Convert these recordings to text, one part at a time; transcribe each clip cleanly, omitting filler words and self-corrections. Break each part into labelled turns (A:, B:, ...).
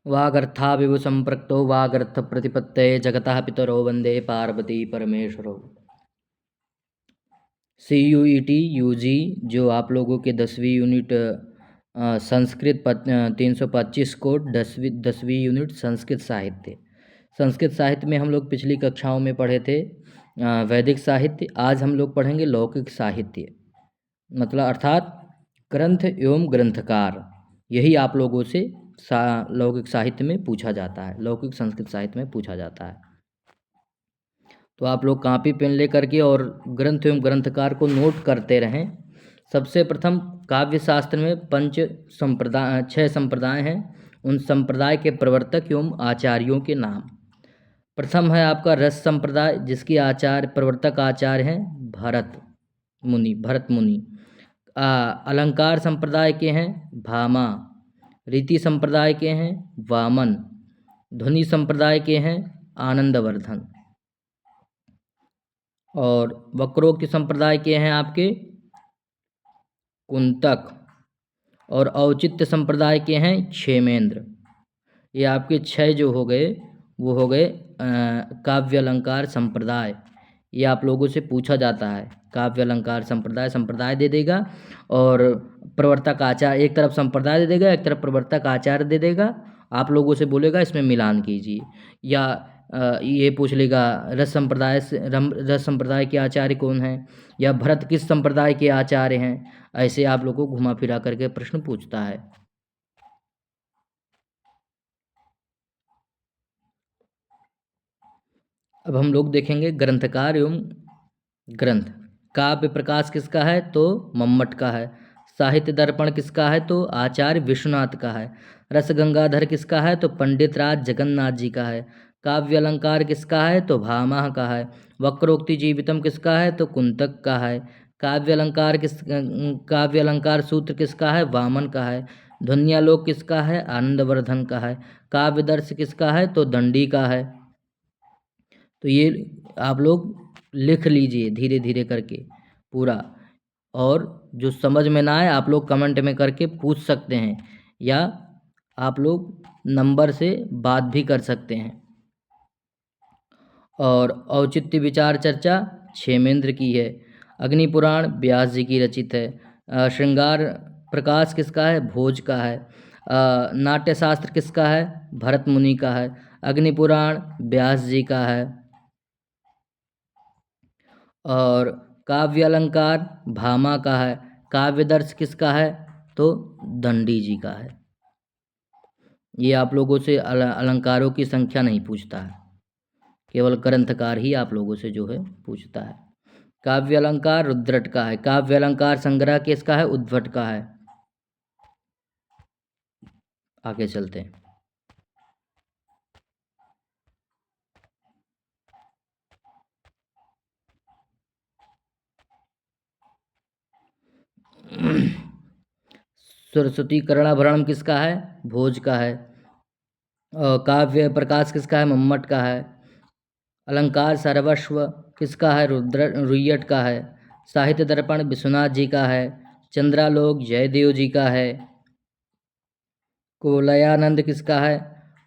A: वागर्थाविव संपृक्तो वागर्थ प्रतिपत्तये जगतः पितरो वंदे Parvati परमेश्वरौ। CUET UG जो आप लोगों के 10वीं यूनिट संस्कृत 325 कोड 10वीं यूनिट संस्कृत साहित्य। संस्कृत साहित्य में हम लोग पिछली कक्षाओं में पढ़े थे वैदिक साहित्य। आज हम लोग पढ़ेंगे लौकिक साहित्य, मतलब अर्थात ग्रंथ एवं ग्रंथकार। यही आप लोगों से लौकिक साहित्य में पूछा जाता है, लौकिक संस्कृत साहित्य में पूछा जाता है। तो आप लोग कॉपी पेन लेकर के और ग्रंथ एवं ग्रंथकार को नोट करते रहें। सबसे प्रथम काव्य शास्त्र में 6 संप्रदाय हैं। उन संप्रदाय के प्रवर्तक एवं आचार्यों के नाम। प्रथम है आपका रस संप्रदाय, जिसके प्रवर्तक आचार्य हैं भरत मुनि। अलंकार संप्रदाय के हैं भामा। रीति संप्रदाय के हैं वामन। ध्वनि संप्रदाय के हैं आनंदवर्धन। और वक्रोक्ति संप्रदाय के हैं आपके कुंतक। और औचित्य संप्रदाय के हैं क्षेमेंद्र। ये आपके 6 जो हो गए वो हो गए काव्य अलंकार संप्रदाय। ये आप लोगों से पूछा जाता है। काव्य अलंकार संप्रदाय दे देगा और प्रवर्तक आचार्य, एक तरफ संप्रदाय दे देगा, एक तरफ प्रवर्तक आचार्य दे देगा। आप लोगों से बोलेगा इसमें मिलान कीजिए, या ये पूछ लेगा रस संप्रदाय के आचार्य कौन हैं, या भरत किस संप्रदाय के आचार्य हैं। ऐसे आप लोगों को घुमा फिरा करके प्रश्न पूछता है। अब हम लोग देखेंगे ग्रंथकार एवं ग्रंथ। काव्य प्रकाश किसका है तो मम्मट का है। साहित्य दर्पण किसका है तो आचार्य विश्वनाथ का है। रस गंगाधर किसका है तो पंडित राज जगन्नाथ जी का है। काव्य अलंकार किसका है तो भामा का है। वक्रोक्ति जीवितम किसका है तो कुंतक का है। काव्य अलंकार सूत्र किसका है वामन का है। ध्वन्यालोक किसका है आनंदवर्धन का है। काव्यदर्श किसका है तो दंडी का है। तो ये आप लोग लिख लीजिए धीरे धीरे करके पूरा, और जो समझ में ना आए आप लोग कमेंट में करके पूछ सकते हैं, या आप लोग नंबर से बात भी कर सकते हैं। और औचित्य विचार चर्चा क्षेमेंद्र की है। अग्नि पुराण व्यास जी की रचित है। श्रृंगार प्रकाश किसका है भोज का है। नाट्य शास्त्र किसका है भरत मुनि का है। अग्नि पुराण व्यास जी का है। और काव्य अलंकार भामा का है। काव्यदर्श किसका है तो दंडी जी का है। ये आप लोगों से अलंकारों की संख्या नहीं पूछता है, केवल ग्रंथकार ही आप लोगों से जो है पूछता है। काव्य अलंकार रुद्रट का है। काव्य अलंकार संग्रह किसका है उद्भट का है। आगे चलते हैं। सरस्वती कर्णाभरणम किसका है भोज का है। काव्य प्रकाश किसका है मम्मट का है। अलंकार सर्वस्व किसका है रुय्यट का है। साहित्य दर्पण विश्वनाथ जी का है। चंद्रालोक जयदेव जी का है। कुवलयानंद किसका है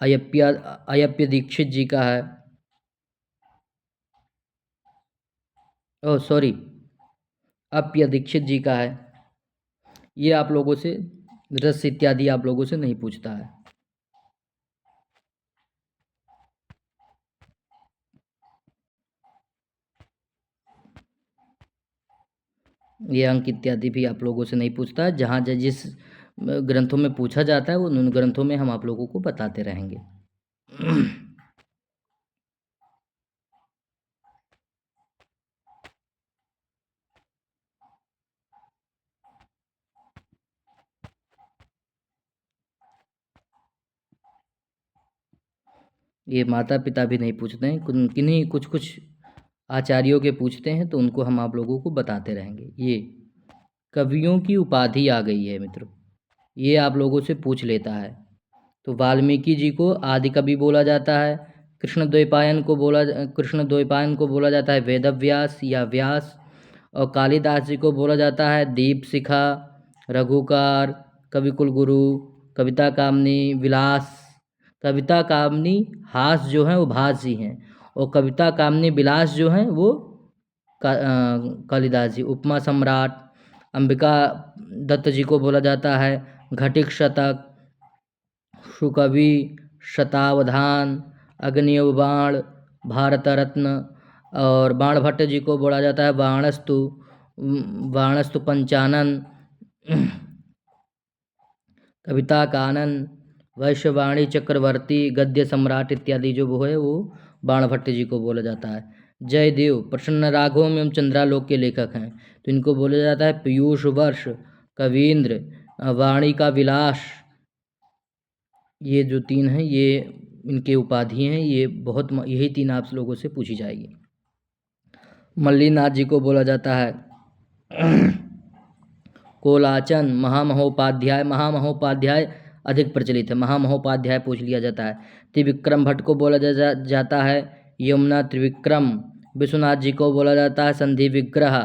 A: अयप्य दीक्षित जी का है। अप्य दीक्षित जी का है। ये आप लोगों से रस इत्यादि आप लोगों से नहीं पूछता है। ये अंक इत्यादि भी आप लोगों से नहीं पूछता है। जहाँ जिस ग्रंथों में पूछा जाता है वो उन ग्रंथों में हम आप लोगों को बताते रहेंगे। ये माता पिता भी नहीं पूछते हैं, किन्हीं कुछ आचार्यों के पूछते हैं, तो उनको हम आप लोगों को बताते रहेंगे। ये कवियों की उपाधि आ गई है मित्रों, ये आप लोगों से पूछ लेता है। तो वाल्मीकि जी को आदि कवि बोला जाता है। कृष्ण द्वैपायन को बोला जाता है वेदव्यास या व्यास। और कालिदास जी को बोला जाता है दीपशिखा, रघुकार, कविकुल गुरु, कविता कामनी, विलास। कविता कामनी हास जो हैं वो भास जी हैं, और कविता कामनी विलास जो हैं वो कालिदास जी। उपमा सम्राट अंबिका दत्त जी को बोला जाता है घटिक शतक, सुकवि, शतावधान, अग्निव बाण, भारत रत्न, और बाण भट्ट जी को बोला जाता है बाणस्तु, बाणस्तु पंचानन, कविता कानन, वैश्यवाणी चक्रवर्ती, गद्य सम्राट इत्यादि जो वो है वो बाण भट्ट जी को बोला जाता है। जयदेव प्रसन्न राघव एवं चंद्रालोक के लेखक हैं, तो इनको बोला जाता है पीयूष वर्ष, कवींद्र, वाणी का विलास। ये जो तीन हैं ये इनके उपाधि हैं, ये बहुत यही तीन आप लोगों से पूछी जाएगी। मल्लीनाथ जी को बोला जाता है कोलाचन, महामहोपाध्याय। महामहोपाध्याय अधिक प्रचलित है, महामहोपाध्याय पूछ लिया जाता है। त्रिविक्रम भट्ट को बोला जाता है यमुना त्रिविक्रम। विश्वनाथ जी को बोला जाता है संधि विग्रह,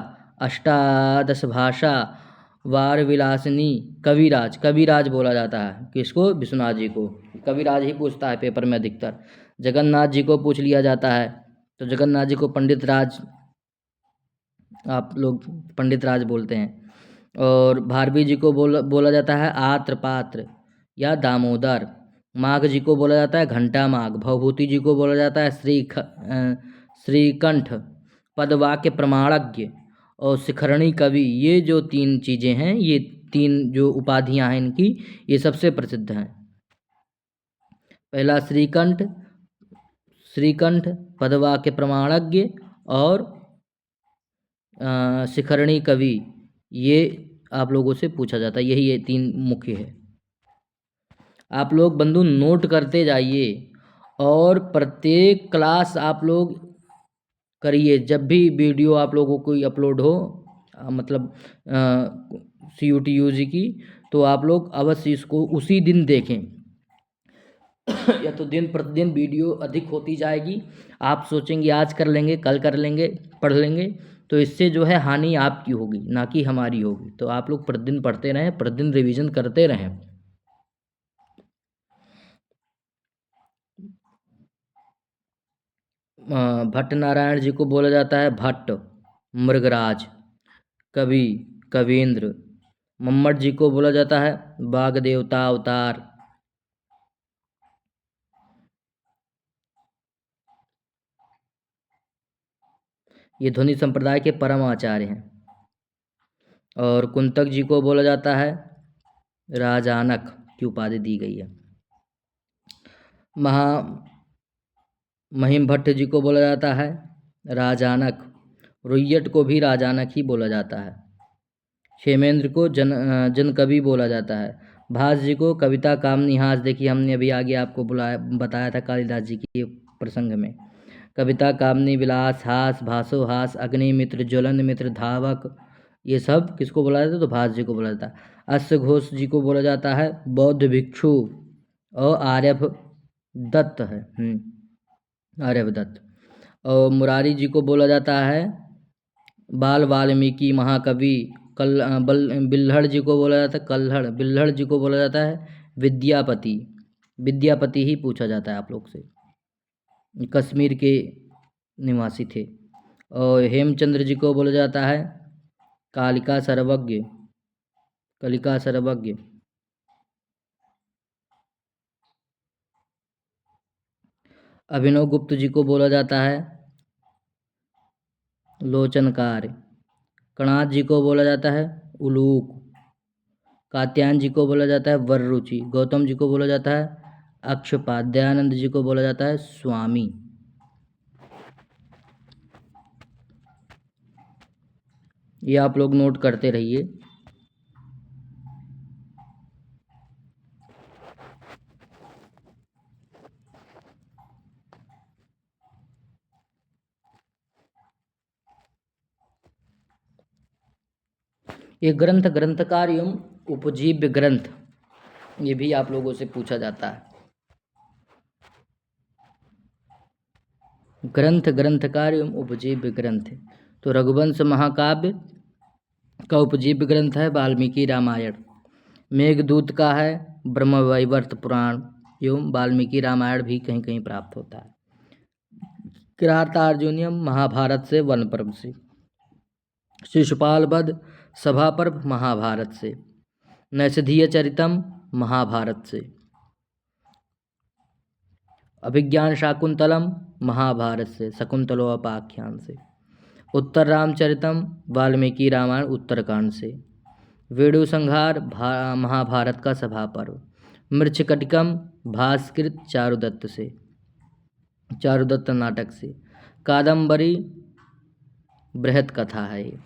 A: अष्टादश भाषा, वार विलासिनी, कविराज। कविराज बोला जाता है किसको? विश्वनाथ जी को। कविराज ही पूछता है पेपर में अधिकतर। जगन्नाथ जी को पूछ लिया जाता है, तो जगन्नाथ जी को पंडित राज, आप लोग पंडित राज बोलते हैं। और भारवी जी को बोला जाता है आत्र पात्र या दामोदर। माघ जी को बोला जाता है घंटा माघ। भवभूति जी को बोला जाता है श्रीकंठ। पदवाक्य प्रमाणज्ञ और शिखरणी कवि, ये जो तीन चीज़ें हैं, ये तीन जो उपाधियां हैं इनकी, ये सबसे प्रसिद्ध हैं। पहला श्रीकंठ, पदवाक्य प्रमाणज्ञ और शिखरणी कवि, ये आप लोगों से पूछा जाता है। यही ये तीन मुख्य है। आप लोग बंधु नोट करते जाइए और प्रत्येक क्लास आप लोग करिए। जब भी वीडियो आप लोगों को अपलोड हो, मतलब CUT UG की, तो आप लोग अवश्य इसको उसी दिन देखें। या तो दिन प्रतिदिन वीडियो अधिक होती जाएगी। आप सोचेंगे आज कर लेंगे, कल कर लेंगे, पढ़ लेंगे, तो इससे जो है हानि आपकी होगी, ना कि हमारी होगी। तो आप लोग प्रतिदिन पढ़ते रहें, प्रतिदिन रिवीजन करते रहें। भट्ट नारायण जी को बोला जाता है भट्ट, मृगराज, कवि, कवींद्र। मम्मट जी को बोला जाता है बाघ देवता अवतार। ये ध्वनि संप्रदाय के परम आचार्य हैं। और कुंतक जी को बोला जाता है राजानक की उपाधि दी गई है। महिम भट्ट जी को बोला जाता है राजानक। रुय्यट को भी राजानक ही बोला जाता है। क्षेमेंद्र को जन कवि बोला जाता है। भास जी को कविता कामनी हास। देखिए हमने अभी आगे आपको बताया था कालिदास जी के प्रसंग में। कविता कामनी विलास हास, भासो हास, अग्नि मित्र, ज्वलन मित्र, धावक, ये सब किसको बोला जाता है? तो भास जी को बोला जाता है। अश्व घोष जी को बोला जाता है बौद्ध भिक्षु। और आर्यभ दत्त है, आर्यभ दत्त। और मुरारी जी को बोला जाता है बाल वाल्मीकि महाकवि। बिल्हड़ जी को बोला जाता है कल्हड़। बिल्हड़ जी को बोला जाता है विद्यापति। विद्यापति ही पूछा जाता है आप लोग से, कश्मीर के निवासी थे। और हेमचंद्र जी को बोला जाता है कालिका सर्वज्ञ, कलिका सर्वज्ञ। अभिनव गुप्त जी को बोला जाता है लोचनकार। कणाद जी को बोला जाता है उलूक। कात्यायन जी को बोला जाता है वररुचि। गौतम जी को बोला जाता है अक्षपाद। दयानंद जी को बोला जाता है स्वामी। ये आप लोग नोट करते रहिए। ये ग्रंथ, ग्रंथकार एवं उपजीव्य ग्रंथ, ये भी आप लोगों से पूछा जाता है। ग्रंथ, ग्रंथकार एवं उपजीव्य ग्रंथ, तो रघुवंश महाकाव्य का उपजीव्य ग्रंथ है वाल्मीकि रामायण। मेघदूत का है ब्रह्मवैवर्त पुराण। एवं वाल्मीकि रामायण भी कहीं कहीं प्राप्त होता है। किरातार्जुनीयम महाभारत से, वन पर्व से। शिशुपाल वध सभा पर्व महाभारत से। नैषधीय चरितम महाभारत से। अभिज्ञान शाकुंतलम महाभारत से, शकुंतलोपाख्यान से। उत्तर रामचरितम वाल्मीकि रामायण उत्तरकांड से। वेणु संहार महाभारत का सभा पर्व। मृच्छकटिकम भास्कृत चारुदत्त से, चारुदत्त नाटक से। कादम्बरी बृहत कथा है ये।